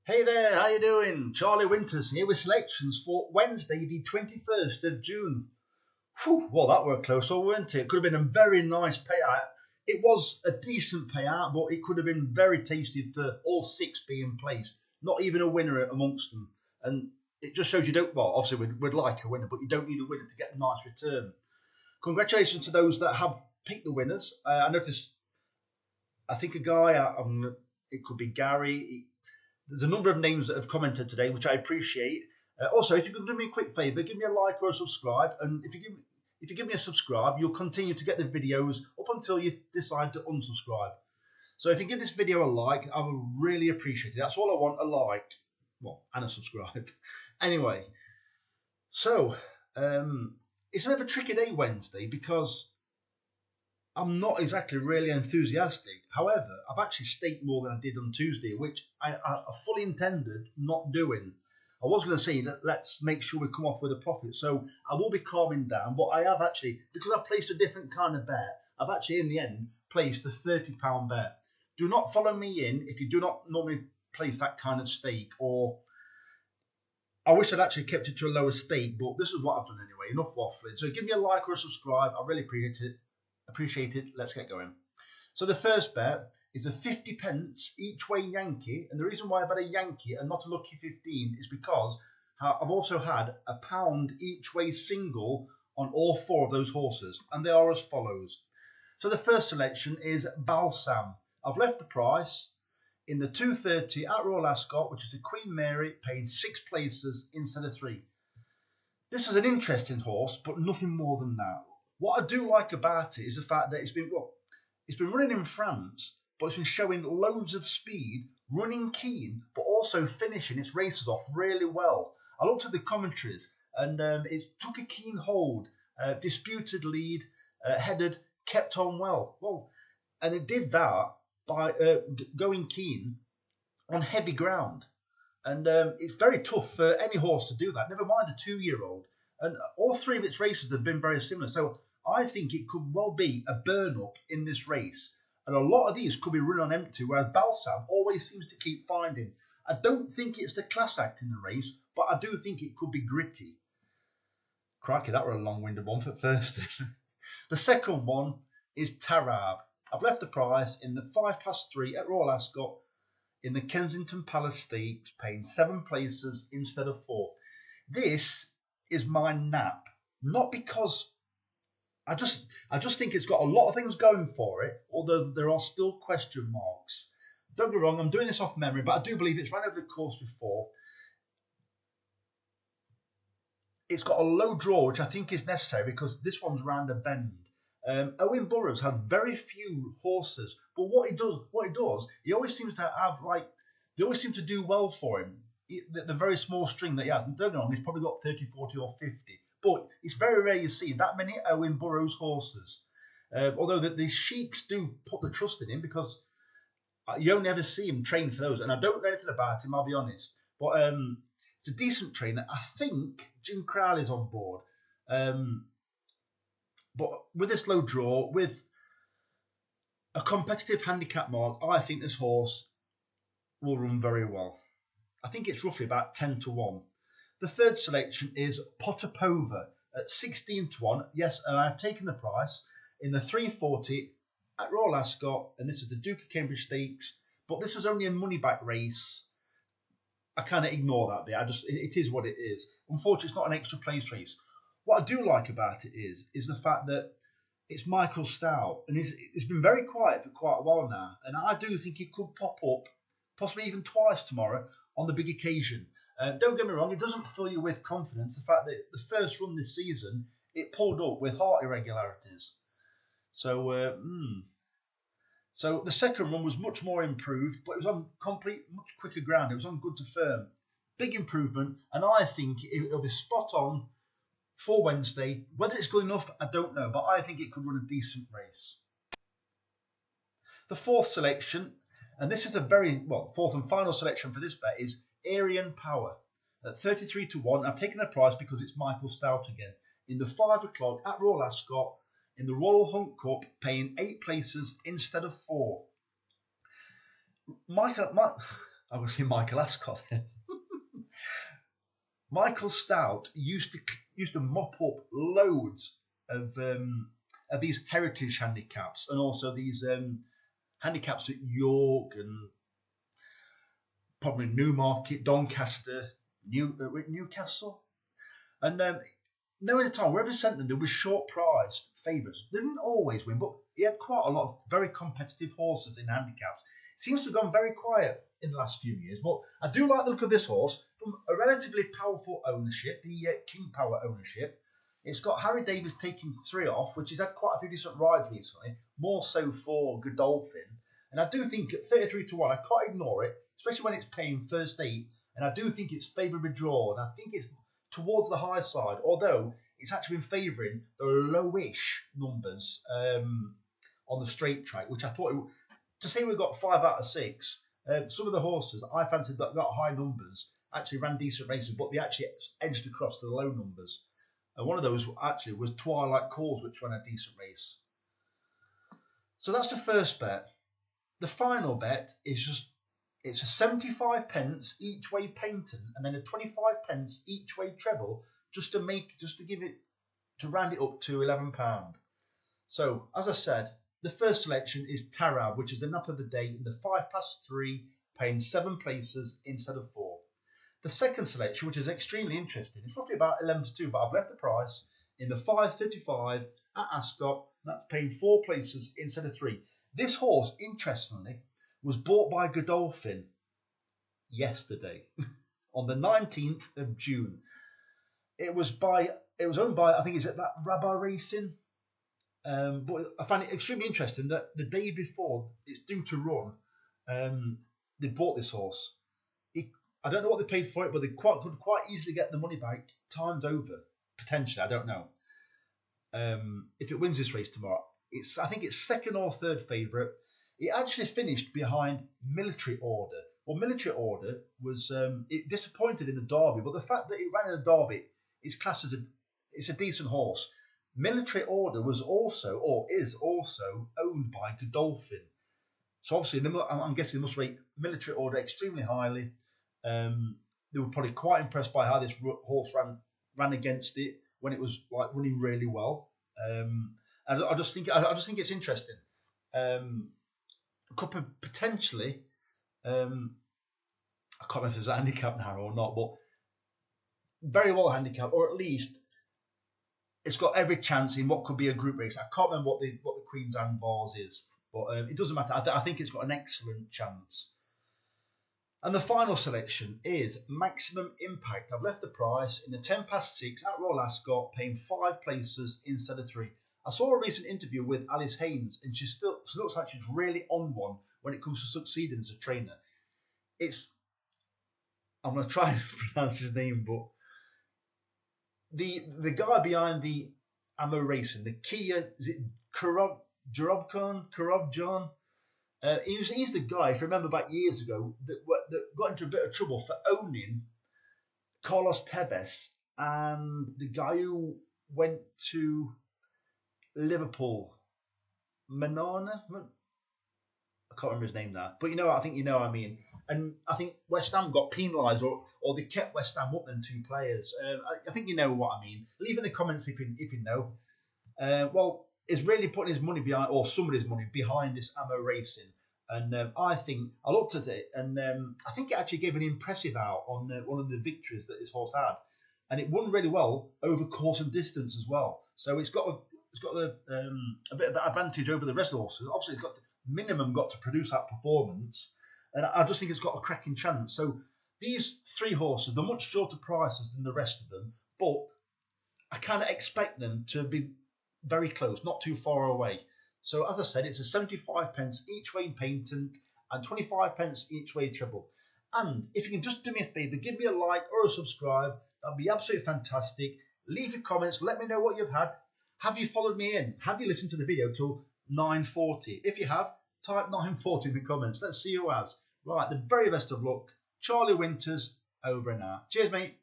Hey there, how you doing? Charlie Winters here with selections for Wednesday, the 21st of June. Whew, well, that were close, weren't it? It could have been a very nice payout. It was a decent payout, but it could have been very tasty for all six being placed. Not even a winner amongst them. And it just shows you don't, well, obviously we'd like a winner, but you don't need a winner to get a nice return. Congratulations to those that have picked the winners. I noticed, I think a guy, it could be Gary. There's a number of names that have commented today, which I appreciate. Also, if you could do me a quick favour, give me a like or a subscribe. And if you give me a subscribe, you'll continue to get the videos up until you decide to unsubscribe. So if you give this video a like, I will really appreciate it. That's all I want, a like. Well, and a subscribe. Anyway, so it's a bit of a tricky day Wednesday because I'm not exactly really enthusiastic. However, I've actually staked more than I did on Tuesday, which I fully intended not doing. I was going to say that let's make sure we come off with a profit. So I will be calming down, but I have actually, because I've placed a different kind of bet, I've actually in the end placed a £30 bet. Do not follow me in if you do not normally place that kind of stake, or I wish I'd actually kept it to a lower stake, but this is what I've done anyway. Enough waffling. So give me a like or a subscribe. I really appreciate it. Let's get going. So the first bet is a 50p each way Yankee, and the reason why I bet a Yankee and not a lucky 15 is because I've also had a £1 each way single on all four of those horses, and they are as follows. So the first selection is Balsam. I've left the price in the 230 at Royal Ascot, which is the Queen Mary, paying 6 places instead of 3. This is an interesting horse, but nothing more than that. What I do like about it is the fact that it's been running in France, but it's been showing loads of speed, running keen, but also finishing its races off really well. I looked at the commentaries, and it took a keen hold, disputed lead, headed, kept on well. And it did that by going keen on heavy ground. And it's very tough for any horse to do that, never mind a 2-year-old. And all three of its races have been very similar. So I think it could well be a burn-up in this race. And a lot of these could be run on empty, whereas Balsam always seems to keep finding. I don't think it's the class act in the race, but I do think it could be gritty. Crikey, that were a long-winded one for first. The second one is Tarab. I've left the price in the 3 at Royal Ascot in the Kensington Palace Stakes, paying 7 places instead of 4. This is my nap, not because I just think it's got a lot of things going for it, although there are still question marks. Don't get me wrong, I'm doing this off memory, but I do believe it's ran over the course before. It's got a low draw, which I think is necessary because this one's round a bend. Owen Burrows had very few horses, but what he does, he always seems to have they always seem to do well for him. The very small string that he has, and don't get me wrong, he's probably got 30, 40 or 50. But it's very rare you see that many Owen Burrows horses. Although the sheiks do put the trust in him because you only ever see him train for those. And I don't know anything about him, I'll be honest. But it's a decent trainer. I think Jim Crowley's on board. But with this low draw, with a competitive handicap mark, I think this horse will run very well. I think it's roughly about 10 to 1. The third selection is Potapova at 16 to 1. Yes, and I've taken the price in the 340 at Royal Ascot, and this is the Duke of Cambridge Stakes, but this is only a money back race. I kind of ignore that bit. It is what it is. Unfortunately, it's not an extra place race. What I do like about it is the fact that it's Michael Stout, and it's been very quiet for quite a while now, and I do think it could pop up, possibly even twice tomorrow, on the big occasion. Don't get me wrong, it doesn't fill you with confidence. The fact that the first run this season, it pulled up with heart irregularities. So the second run was much more improved, but it was on much quicker ground. It was on good to firm. Big improvement, and I think it'll be spot on for Wednesday. Whether it's good enough, I don't know, but I think it could run a decent race. The fourth selection, and this is fourth and final selection for this bet, is Aryan Power at 33 to 1. I've taken the price because it's Michael Stout again. In the 5 o'clock at Royal Ascot, in the Royal Hunt Cup, paying 8 places instead of 4. I'm going to say Michael Ascot then. Michael Stout used to mop up loads of these heritage handicaps, and also these handicaps at York and probably Newmarket, Doncaster, Newcastle, and knowing the time, wherever he sent them, there was short priced favourites. They didn't always win, but he had quite a lot of very competitive horses in handicaps. Seems to have gone very quiet in the last few years, but I do like the look of this horse from a relatively powerful ownership, the King Power ownership. It's got Harry Davies taking 3 off, which has had quite a few decent rides recently, more so for Godolphin. And I do think at 33 to 1, I can't ignore it, especially when it's paying first 8. And I do think it's favourably drawn. I think it's towards the high side, although it's actually been favouring the lowish numbers on the straight track, which I thought to say we got 5 out of 6. Some of the horses I fancied that got high numbers actually ran decent races, but they actually edged across to the low numbers. And one of those actually was Twilight Calls, which ran a decent race. So that's the first bet. The final bet is just, it's a 75 pence each way patent and then a 25 pence each way treble just to round it up to £11. So as I said, the first selection is Tarab, which is the nap of the day in the 3:05, paying 7 places instead of 4. The second selection, which is extremely interesting, it's roughly about 11 to 2, but I've left the price in the 5:35 at Ascot, and that's paying 4 places instead of 3. This horse, interestingly, was bought by Godolphin yesterday on the 19th of June. It was owned by, I think, is it that Rabbi Racing? But I find it extremely interesting that the day before it's due to run, they bought this horse. I don't know what they paid for it, but they could quite easily get the money back times over, potentially. I don't know. If it wins this race tomorrow, I think it's second or third favourite. It actually finished behind Military Order. Well, Military Order was it disappointed in the Derby, but the fact that it ran in the Derby is classed as it's a decent horse. Military Order was also, or is also, owned by Godolphin. So obviously, I'm guessing they must rate Military Order extremely highly. They were probably quite impressed by how this horse ran against it when it was like running really well. And I just think it's interesting. Could potentially, I can't remember if there's a handicap now or not, but very well handicapped, or at least it's got every chance in what could be a group race. I can't remember what the Queen's Hand Bars is, but it doesn't matter. I think it's got an excellent chance. And the final selection is Maximum Impact. I've left the price in the 6:10 at Royal Ascot, paying 5 places instead of 3. I saw a recent interview with Alice Haynes, and she looks like she's really on one when it comes to succeeding as a trainer. I'm going to try and pronounce his name, but the guy behind the Ammo Racing, the Kia, is it Karobjan? He's the guy, if you remember back years ago, that got into a bit of trouble for owning Carlos Tevez and the guy who went to Liverpool, Manana. I can't remember his name now, but I think you know what I mean. And I think West Ham got penalised, or they kept West Ham up than 2 players. I think you know what I mean. Leave in the comments if you know. Well, is really putting his money behind, or somebody's money behind this Ammo Racing. And I looked at it, and I think it actually gave an impressive out on one of the victories that this horse had, and it won really well over course and distance as well. So it's got a bit of an advantage over the rest of the horses. Obviously, it's got to produce that performance, and I just think it's got a cracking chance. So these 3 horses, they're much shorter prices than the rest of them, but I kind of expect them to be very close, not too far away. So as I said, it's a 75 pence each way patent and 25 pence each way treble. And if you can just do me a favour, give me a like or a subscribe. That'd be absolutely fantastic. Leave your comments. Let me know what you've had. Have you followed me in? Have you listened to the video till 9:40? If you have, type 9:40 in the comments. Let's see who has. Right, the very best of luck. Charlie Winters, over and out. Cheers, mate.